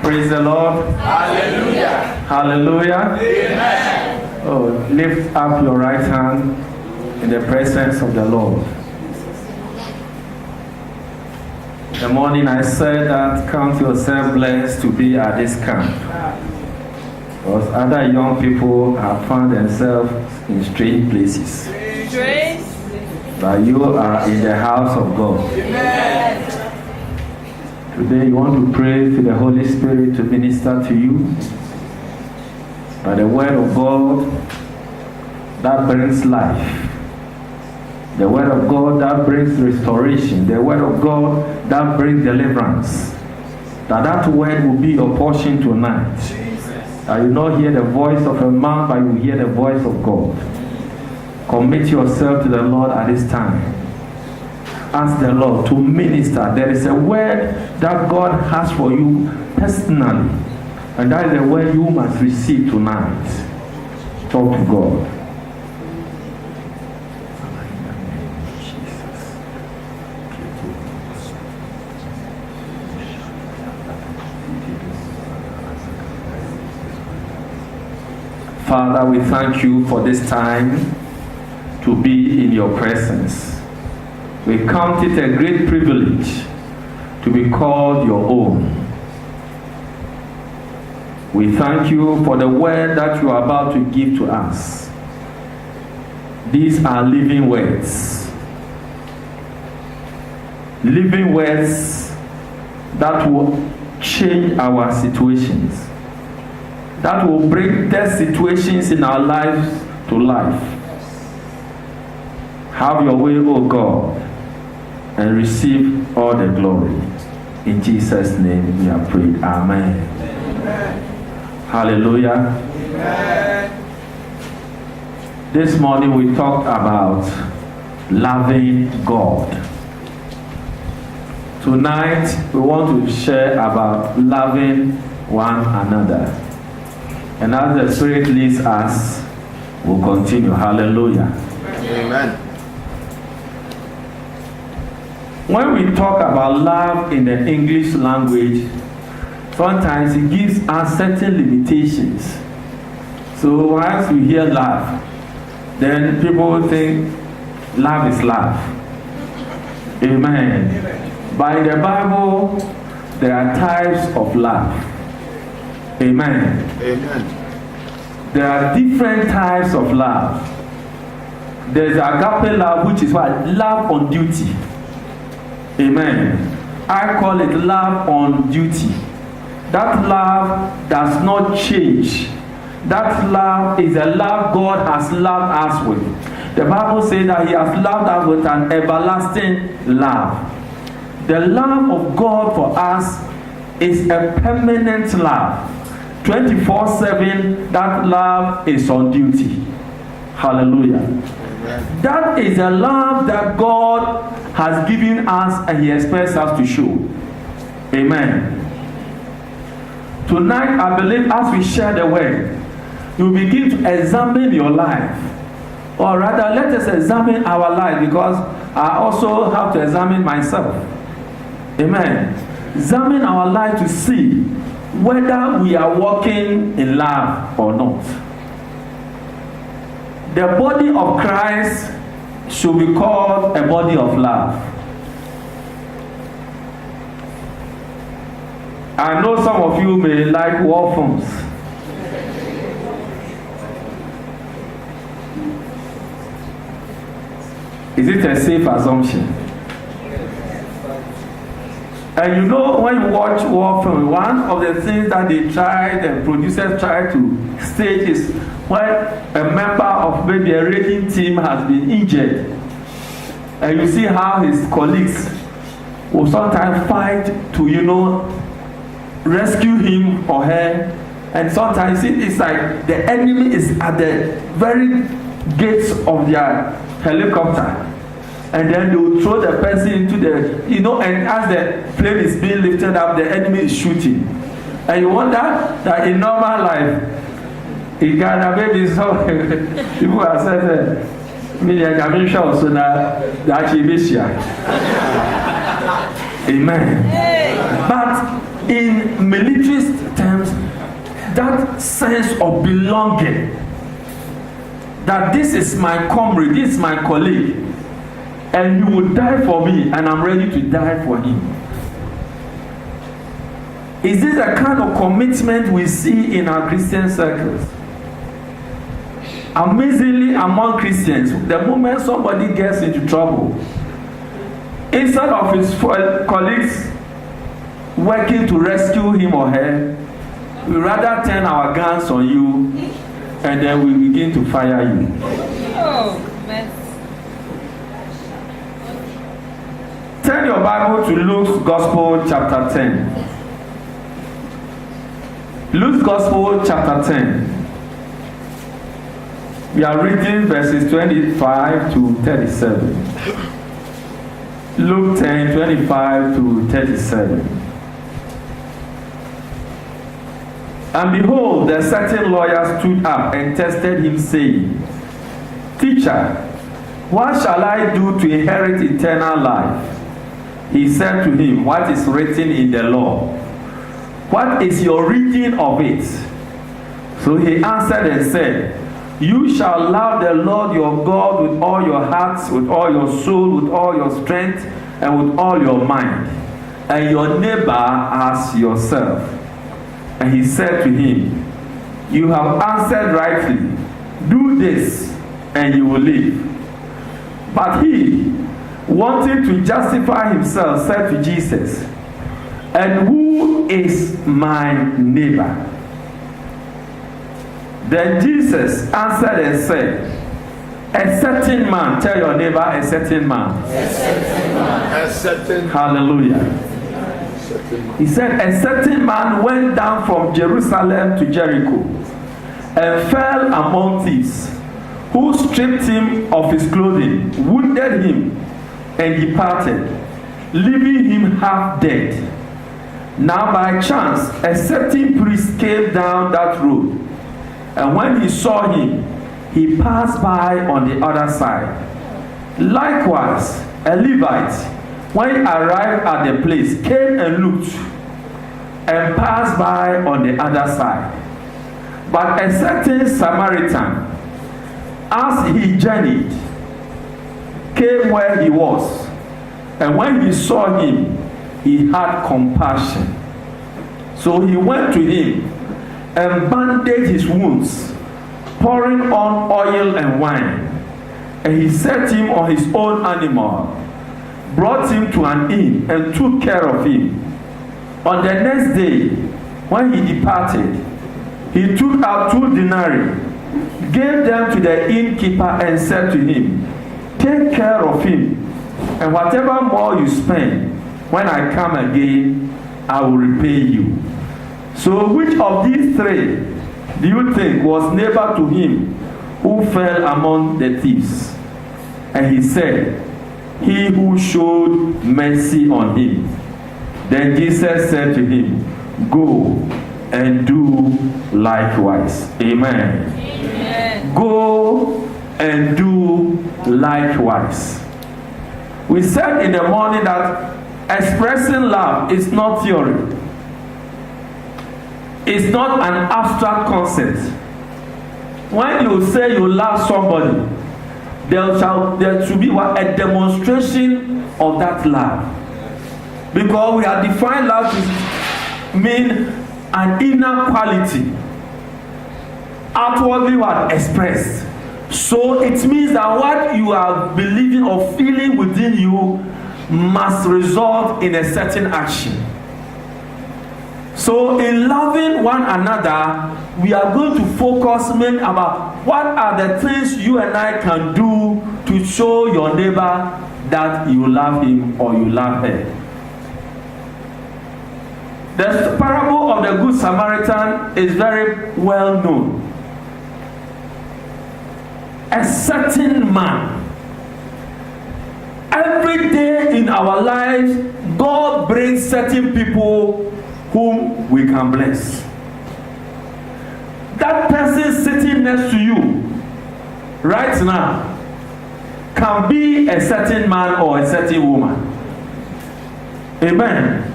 Praise the Lord. Hallelujah. Hallelujah. Amen. Oh, lift up your right hand in the presence of the Lord. In the morning I said that count yourself blessed to be at this camp. Because other young people have found themselves in strange places. Strange. But you are in the house of God. Amen. Today you want to pray to the Holy Spirit to minister to you by the word of God that brings life, the word of God that brings restoration, the word of God that brings deliverance. That word will be your portion tonight. That you not hear the voice of a man, but you hear the voice of God. Commit yourself to the Lord at this time. Ask the Lord to minister. There is a word that God has for you personally, and that is the word you must receive tonight. Talk to God. Father, we thank you for this time to be in your presence. We count it a great privilege to be called your own. We thank you for the word that you are about to give to us. These are living words. Living words that will change our situations. That will bring death situations in our lives to life. Have your way, O God, and receive all the glory. In Jesus' name we have prayed. Amen. Amen. Hallelujah. Amen. This morning we talked about loving God. Tonight we want to share about loving one another. And as the Spirit leads us, we'll continue. Hallelujah. Amen. When we talk about love in the English language, sometimes it gives us certain limitations. So once we hear love, then people think love is love. Amen. But in the Bible, there are types of love. Amen. Amen. There are different types of love. There's agape love, which is what? Love on duty. Amen. I call it love on duty. That love does not change. That love is a love God has loved us with. The Bible says that He has loved us with an everlasting love. The love of God for us is a permanent love. 24/7, that love is on duty. Hallelujah. Amen. That is a love that God has given us and He expects us to show. Amen. Tonight, I believe as we share the word, you begin to examine your life. Or rather, let us examine our life, because I also have to examine myself. Amen. Examine our life to see whether we are walking in love or not. The body of Christ should be called a body of love. I know some of you may like war films. Is it a safe assumption? And you know, when you watch war film, one of the things that they try, the producers try to stage is when a member of maybe a raiding team has been injured, and you see how his colleagues will sometimes fight to, rescue him or her. And sometimes it's like the enemy is at the very gates of their helicopter, and then they will throw the person into the, and as the plane is being lifted up, the enemy is shooting. And you wonder that in normal life, in Ghana, maybe some people are saying, Amen. But in military that sense of belonging, that this is my comrade, this is my colleague, and he will die for me, and I'm ready to die for him. Is this the kind of commitment we see in our Christian circles? Amazingly, among Christians, the moment somebody gets into trouble, instead of his colleagues working to rescue him or her, we rather turn our guns on you, and then we begin to fire you. Oh, man. Turn your Bible to Luke's Gospel chapter 10. Luke's Gospel chapter 10. We are reading verses 25 to 37. Luke 10, 25 to 37. And behold, a certain lawyer stood up and tested him, saying, Teacher, what shall I do to inherit eternal life? He said to him, What is written in the law? What is your reading of it? So he answered and said, You shall love the Lord your God with all your heart, with all your soul, with all your strength, and with all your mind, and your neighbor as yourself. And he said to him, You have answered rightly. Do this, and you will live. But he, wanting to justify himself, said to Jesus, And who is my neighbor? Then Jesus answered and said, A certain man, tell your neighbor, a certain man. A certain man. A certain Hallelujah. He said, A certain man went down from Jerusalem to Jericho and fell among thieves, who stripped him of his clothing, wounded him, and departed, leaving him half dead. Now by chance, a certain priest came down that road, and when he saw him, he passed by on the other side. Likewise, a Levite, when he arrived at the place, came and looked, and passed by on the other side. But a certain Samaritan, as he journeyed, came where he was, and when he saw him, he had compassion. So he went to him and bandaged his wounds, pouring on oil and wine. And he set him on his own animal, brought him to an inn, and took care of him. On the next day, when he departed, he took out 2 denarii, gave them to the innkeeper, and said to him, Take care of him, and whatever more you spend, when I come again, I will repay you. So which of these 3 do you think was neighbor to him who fell among the thieves? And he said, He who showed mercy on him. Then Jesus said to him, Go and do likewise. Amen. Amen. Go and do likewise. We said in the morning that expressing love is not theory. It's not an abstract concept. When you say you love somebody, there should be a demonstration of that love. Because we have defined love to mean an inner quality, outwardly what expressed. So it means that what you are believing or feeling within you must result in a certain action. So in loving one another, we are going to focus mainly about what are the things you and I can do to show your neighbor that you love him or you love her. The parable of the Good Samaritan is very well known. A certain man. Every day in our lives, God brings certain people whom we can bless. That person sitting next to you right now can be a certain man or a certain woman. Amen.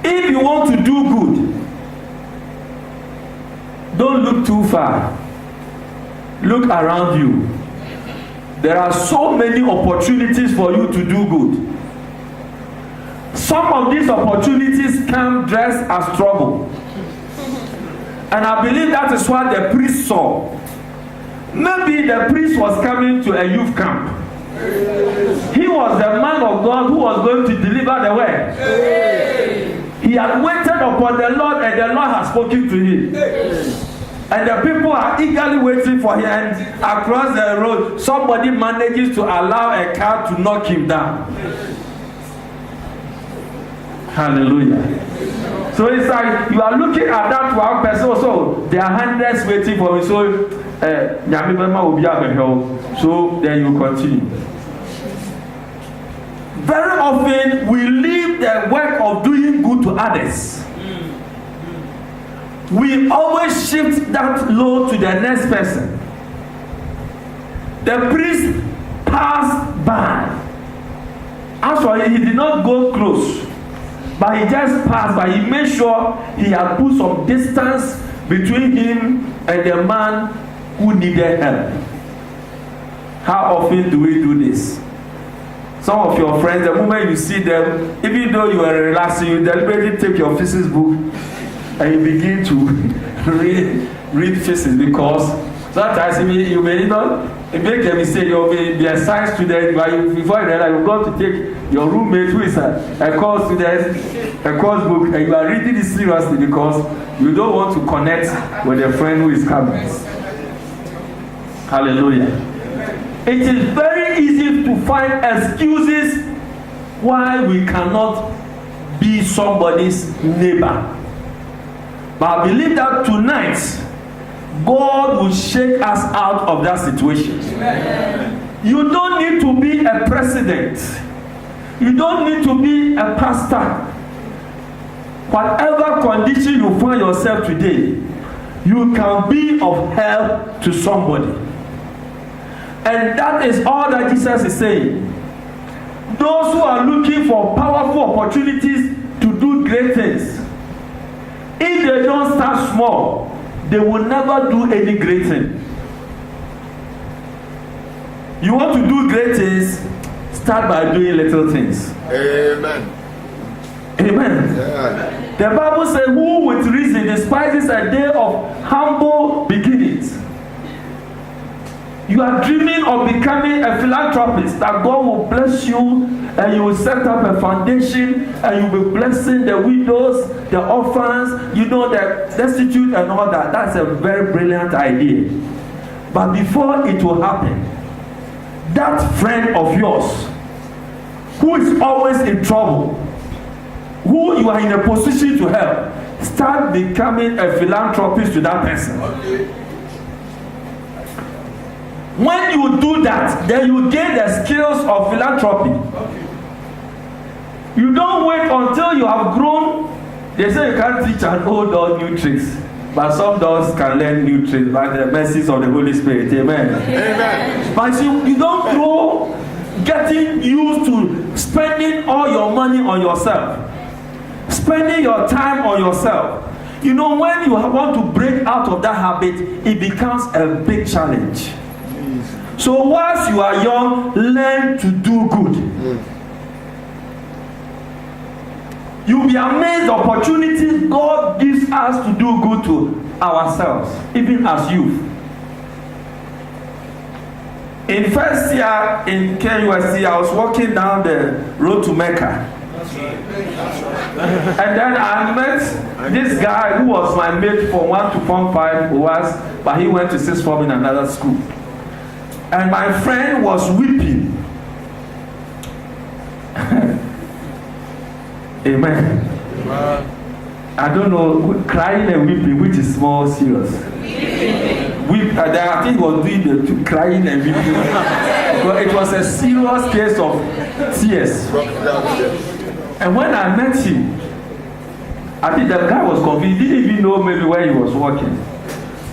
If you want to do good, Don't look too far. Look around you. There are so many opportunities for you to do good. Some of these opportunities come dressed as trouble. And I believe that is what the priest saw. Maybe the priest was coming to a youth camp. He was the man of God who was going to deliver the word. He had waited upon the Lord, and the Lord has spoken to him. And the people are eagerly waiting for him. And across the road, somebody manages to allow a car to knock him down. Hallelujah. So it's like you are looking at that one person also. There are hundreds waiting for you. So then you continue. Very often we leave the work of doing good to others. We always shift that load to the next person. The priest passed by. Actually, he did not go close, but he just passed by. He made sure he had put some distance between him and the man who needed help. How often do we do this? Some of your friends, the moment you see them, even though you are relaxing, you deliberately take your physics book and you begin to read physics, because sometimes you may not make a mistake. You may be a science student, but before you realize, you're going to take your roommate who is a course student, a course book, and you are reading it seriously because you don't want to connect with a friend who is coming. Hallelujah. It is very easy to find excuses why we cannot be somebody's neighbor. But I believe that tonight, God will shake us out of that situation. Amen. You don't need to be a president. You don't need to be a pastor. Whatever condition you find yourself today, you can be of help to somebody. And that is all that Jesus is saying. Those who are looking for powerful opportunities to do great things, if they don't start small, they will never do any great thing. You want to do great things, start by doing little things. Amen. Amen. Yeah. The Bible says, who with reason despises a day of humble beginnings. You are dreaming of becoming a philanthropist, that God will bless you and you will set up a foundation and you will be blessing the widows, the orphans, the destitute and all that. That's a very brilliant idea. But before it will happen, that friend of yours who is always in trouble, who you are in a position to help, start becoming a philanthropist to that person. Okay. When you do that, then you gain the skills of philanthropy. Okay. You don't wait until you have grown. They say you can't teach an old dog new tricks, but some dogs can learn new tricks by the mercies of the Holy Spirit. Amen. Amen. But you don't grow getting used to spending all your money on yourself, spending your time on yourself. When you want to break out of that habit, it becomes a big challenge. So whilst you are young, learn to do good. You'll be amazed the opportunities God gives us to do good to ourselves, even as youth. In first year in KUSC, I was walking down the road to Mecca. And then I met this guy who was my mate from 1 to Form 5, but he went to 6th Form in another school. And my friend was weeping. Amen. I don't know, crying and weeping, which is more serious. I think he was doing the crying and weeping. But it was a serious case of tears. And when I met him, I think the guy was confused. He didn't even know maybe where he was working.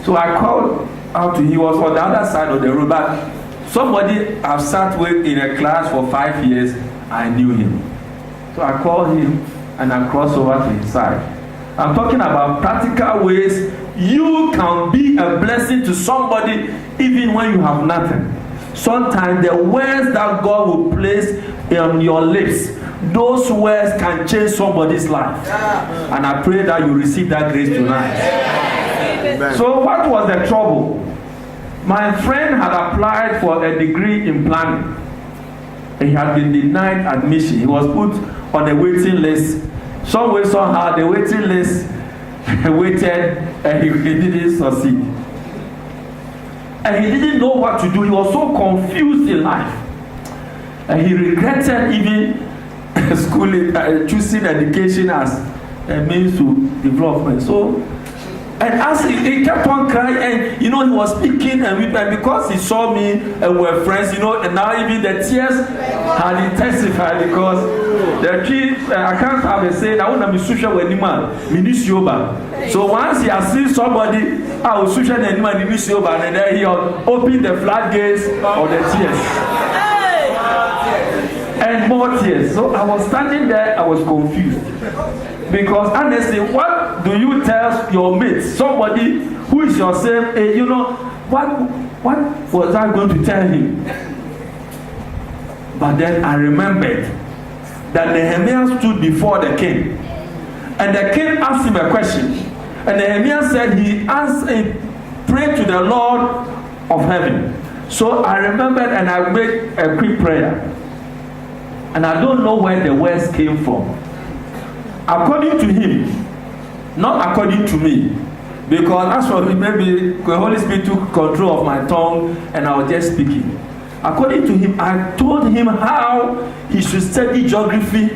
So I called out to him. He was on the other side of the road. But somebody I've sat with in a class for 5 years, I knew him. So I called him and I crossed over to his side. I'm talking about practical ways you can be a blessing to somebody even when you have nothing. Sometimes the words that God will place on your lips, those words can change somebody's life. And I pray that you receive that grace tonight. So what was the trouble? My friend had applied for a degree in planning. He had been denied admission. He was put on a waiting list. Some way, somehow, the waiting list waited and he didn't succeed. And he didn't know what to do. He was so confused in life. And he regretted even schooling, choosing education as a means to development. So, and as he kept on crying, and he was speaking and weeping, and because he saw me and we were friends, and now even the tears had intensified because the tree, I can't have a saying, I want to be social with anyone, so once he has seen somebody, I will social anyone, and then he opened the floodgates of the tears. And more tears. So I was standing there, I was confused. Because honestly, what do you tell your mates, somebody who is your same age, what was I going to tell him? But then I remembered that Nehemiah stood before the king. And the king asked him a question. And Nehemiah said he prayed to the Lord of heaven. So I remembered and I made a quick prayer. And I don't know where the words came from. According to him, not according to me. Because as for me, maybe the Holy Spirit took control of my tongue and I was just speaking. According to him, I told him how he should study geography.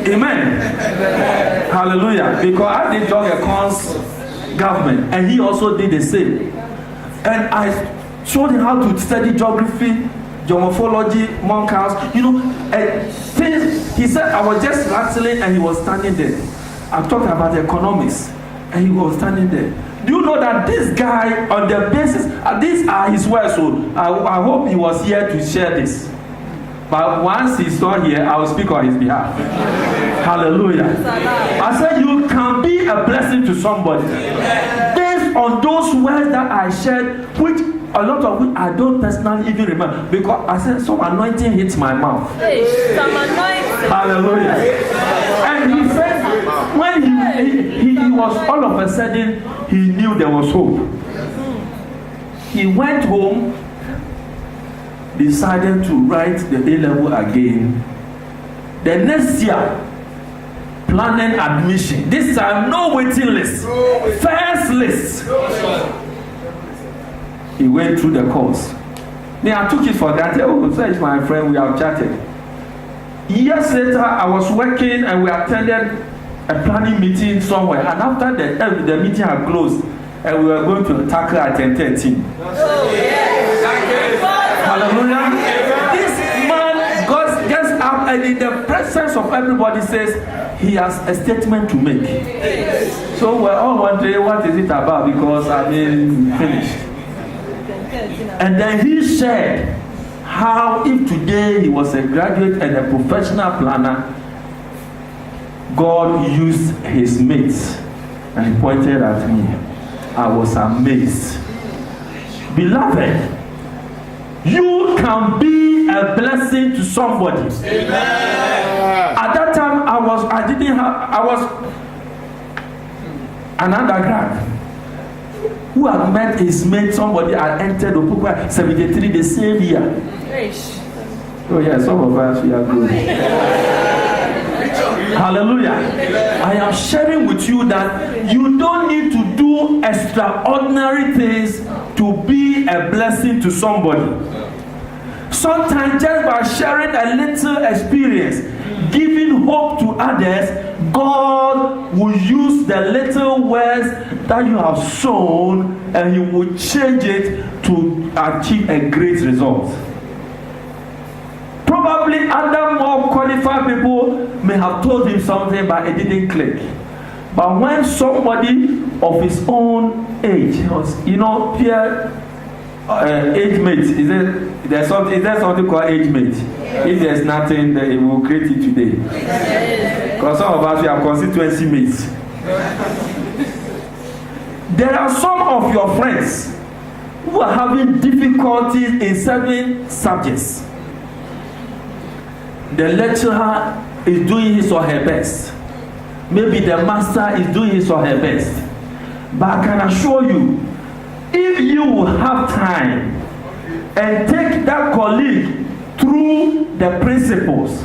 Amen. Hallelujah. Because I did John Econ's government and he also did the same. And I showed him how to study geography, geomorphology, monk house, things. He said I was just wrestling and he was standing there. I talked about economics and he was standing there. Do you know that this guy, on the basis, these are his words, so I hope he was here to share this. But once he's not here, I will speak on his behalf. Hallelujah. I said you can be a blessing to somebody based on those words that I shared, which a lot of which I don't personally even remember, because I said some anointing hits my mouth. Hey, some anointing. Hallelujah. And he said when he was all of a sudden he knew there was hope. He went home, decided to write the A-level again. The next year, planning admission. This time no waiting list. First list. He went through the course. Then I took it for granted. Oh, such my friend, we have chatted. Years later, I was working and we attended a planning meeting somewhere. And after the meeting had closed, and we were going to tackle at 10:13. Oh, yes. Hallelujah. This man gets up and in the presence of everybody says he has a statement to make. So we're all wondering what is it about, because finished. And then he shared how if today he was a graduate and a professional planner, God used his mates. And he pointed at me. I was amazed. Beloved, you can be a blessing to somebody. Amen. At that time, I was an undergrad who had met his mate. Somebody had entered Opukwa 73 the same year. Oh yeah, some of us, we are good. Hallelujah. I am sharing with you that you don't need to do extraordinary things to be a blessing to somebody. Sometimes just by sharing a little experience, giving hope to others, God will use the little words that you have sown and he will change it to achieve a great result. Probably other more qualified people may have told him something, but it didn't click. But when somebody of his own age, peer age mate, is there something called age mate? If there's nothing, then it will create it today. Because some of us, we have constituency mates. There are some of your friends who are having difficulties in certain subjects. The lecturer is doing his or her best. Maybe the master is doing his or her best. But I can assure you, if you will have time and take that colleague through the principles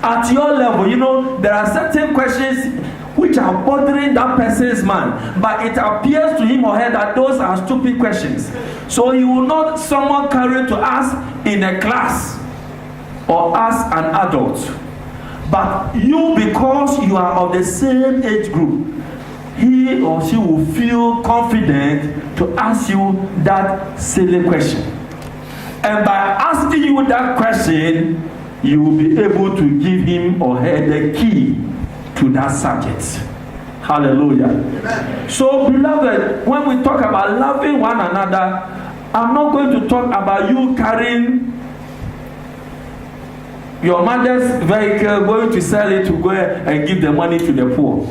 at your level, you know, there are certain questions which are bothering that person's mind, but it appears to him or her that those are stupid questions. So he will not someone carry to ask in a class or ask an adult. But you, because you are of the same age group, he or she will feel confident to ask you that silly question. And by asking you that question, you will be able to give him or her the key to that subject. Hallelujah. Amen. So, beloved, when we talk about loving one another, I'm not going to talk about you carrying your mother's vehicle, going to sell it to go and give the money to the poor.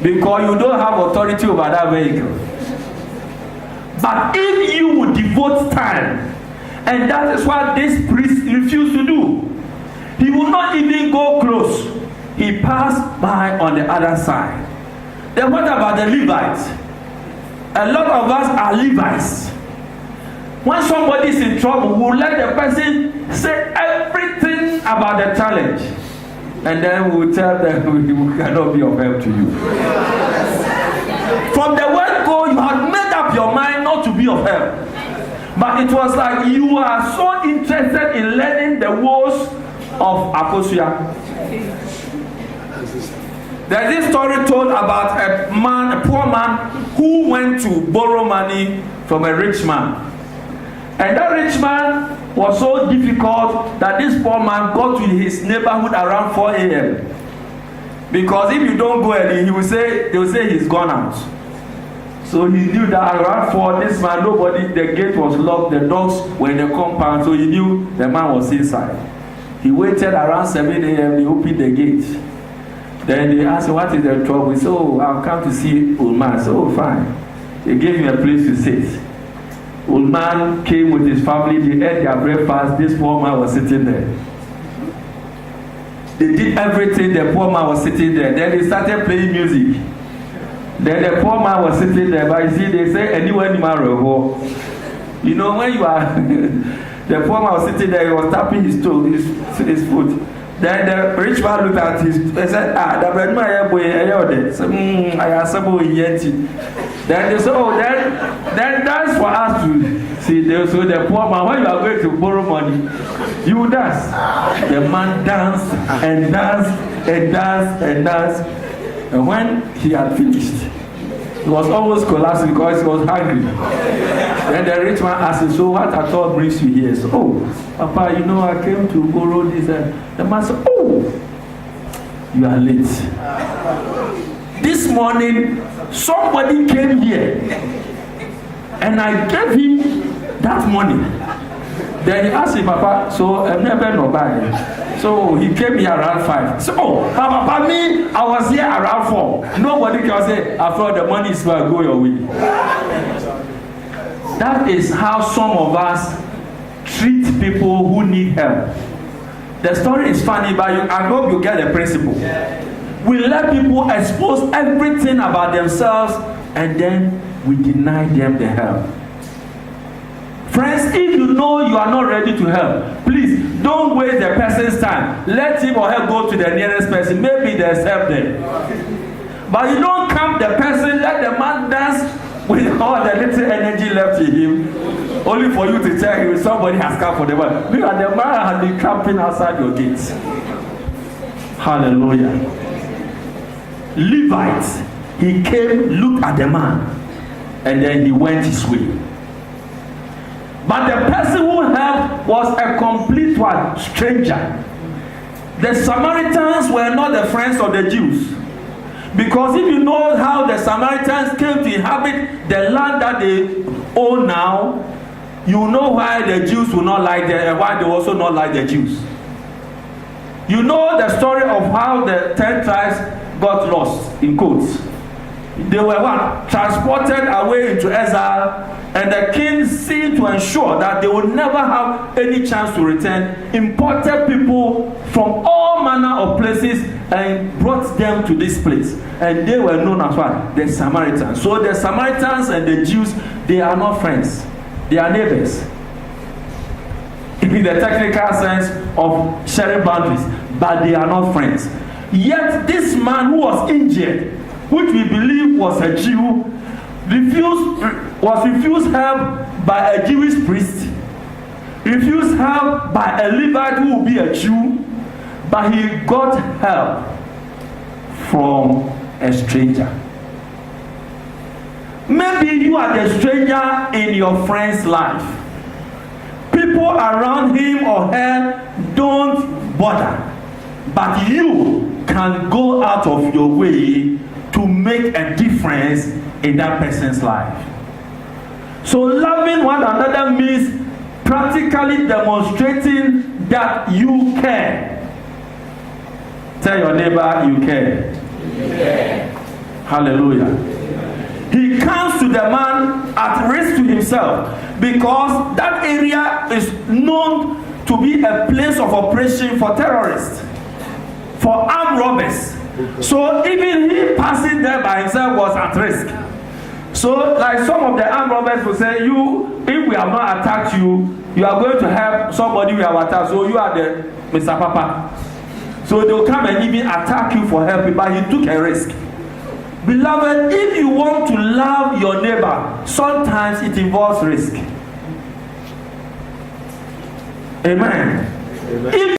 Because you don't have authority over that vehicle. But if you would devote time, and that is what this priest refused to do, he will not even go close. He passed by on the other side. Then what about the Levites? A lot of us are Levites. When somebody is in trouble, we'll let the person say everything about the challenge. And then we'll tell them we cannot be of help to you. From the word go, you had made up your mind not to be of help. But it was like you are so interested in learning the woes of Akosia. There's this story told about a poor man who went to borrow money from a rich man. And that rich man was so difficult that this poor man got to his neighborhood around 4 a.m. Because if you don't go early, they will say he's gone out. So he knew that around 4, this man, the gate was locked, the dogs were in the compound, so he knew the man was inside. He waited around 7 a.m., they opened the gate. Then they asked him, what is the trouble? He said, oh, I've come to see old man. I said, oh, fine. They gave him a place to sit. Old man came with his family, they ate their breakfast, this poor man was sitting there. They did everything, the poor man was sitting there. Then they started playing music. Then the poor man was sitting there, but you see, they say, anywhere in Maroko. You know, when you are, the poor man was sitting there, he was tapping his toe, his foot. Then the rich man looked at his, he said, the bread man, I assemble yeti. Then they said, oh, then that's for us to see. So the poor man, when you are going to borrow money, you dance. The man danced and danced and danced and danced. And when he had finished, he was almost collapsing because he was hungry. Then the rich man asked him, so what at all brings you here? So, oh, Papa, you know, I came to borrow this. The man said, oh, you are late. This morning, somebody came here and I gave him that money. Then he asked him, Papa, so I've never no buy. So he came here around 5. So, oh, Papa, me, I was here around 4. Nobody can say, after the money is going to go your way. That is how some of us treat people who need help. The story is funny, but I hope you get the principle. We let people expose everything about themselves and then we deny them the help. Friends, if you know you are not ready to help, please don't waste the person's time. Let him or her go to the nearest person. Maybe there's help there. But you don't come the person, let the man dance with all the little energy left in him, only for you to tell him somebody has come for the man. Look at the man has been camping outside your gates. Hallelujah. Levites, he came, looked at the man, and then he went his way. But the person who helped was a complete one, stranger. The Samaritans were not the friends of the Jews. Because if you know how the Samaritans came to inhabit the land that they own now, you know why the Jews will not like them and why they also not like the Jews. You know the story of how the 10 tribes got lost in quotes. they were what? Transported away into exile, and the king seemed to ensure that they would never have any chance to return, imported people from all manner of places and brought them to this place. And they were known as what? The Samaritans. So the Samaritans and the Jews, they are not friends. They are neighbors. In the technical sense of sharing boundaries, but they are not friends. Yet this man who was injured, which we believe was a Jew, was refused help by a Jewish priest, refused help by a Levite who would be a Jew, but he got help from a stranger. Maybe you are the stranger in your friend's life. People around him or her don't bother, but you can go out of your way to make a difference in that person's life. So loving one another means practically demonstrating that you care. Tell your neighbor you care. Hallelujah. He comes to the man at risk to himself because that area is known to be a place of operation for terrorists, for armed robbers. So even he passing there by himself was at risk. So like some of the armed robbers will say, if we have not attacked you, you are going to help somebody we have attacked. So you are the Mr. Papa. So they will come and even attack you for helping, but he took a risk. Beloved, if you want to love your neighbor, sometimes it involves risk. Amen. If